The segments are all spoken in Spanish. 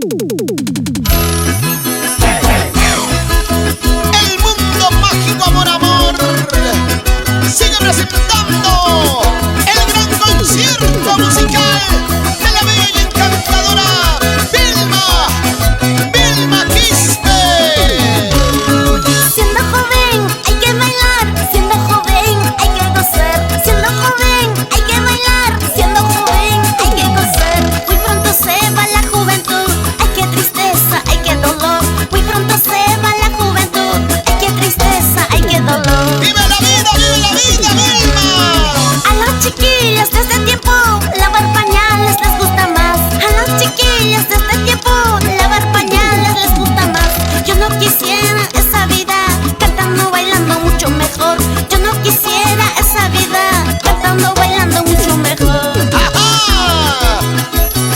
El mundo mágico, amor, amor, sigue presentando el gran concierto musical de la bella y encantadora Vilma Quispe. Siendo joven hay que bailar, siendo joven hay que gozar, siendo joven hay que bailar, siendo joven hay que gozar. Muy pronto se va la juventud, ay qué tristeza, ay qué dolor. Muy pronto se va la juventud, ay qué tristeza, ay qué dolor. ¡Vive la vida, Vilma! A los chiquillos de este tiempo lavar pañales les gusta más. A los chiquillos de este tiempo lavar pañales les gusta más. Yo no quisiera esa vida cantando, bailando mucho mejor. Yo no quisiera esa vida cantando, bailando mucho mejor. ¡Ajá!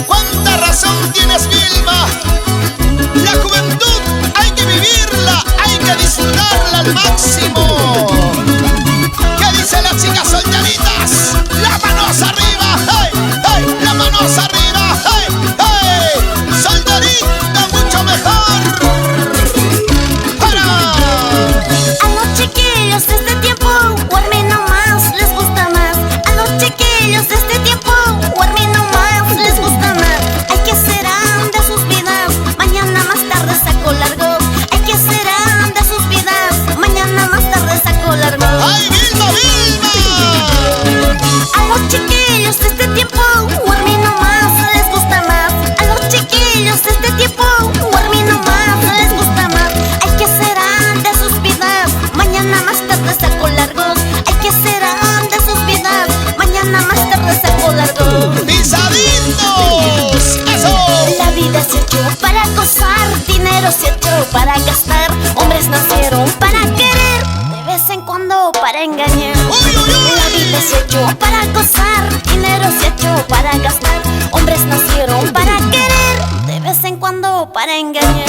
¡Cuánta razón tienes, Vilma! La juventud hay que vivirla, hay que disfrutarla al máximo. ¿Qué dicen las chicas solteritas? ¡Las manos arriba! ¡Hey! ¡Hey! ¡Las manos arriba! ¡Hey! ¡Hey! ¡Solterita mucho mejor! ¡Para! A los chiquillos de este tiempo, o a mí nomás les gusta más. A los chiquillos de este tiempo, o a mí nomás les gusta más. Ay, ¿qué serán de sus vidas? Mañana más tarde saco largos. Ay, ¿qué serán de sus vidas? Mañana más tarde saco largos. ¡Ay, Vilma! A los chiquillos de este tiempo, o a mí nomás les gusta más. A los chiquillos de este tiempo, o a mí nomás les gusta más. Ay, ¿qué serán de sus vidas? Mañana más tarde saco largos. Ay, ¿qué serán de sus vidas? Mañana más tarde saco largos. ¡Pisaditos! ¡Eso! La vida se echó para gozar, dinero se echó para gastar. Hombres nacieron para querer, de vez en cuando para engañar. ¡Uy, uy, uy! La vida se echó para gozar, dinero se echó para gastar. Hombres nacieron para querer, de vez en cuando para engañar.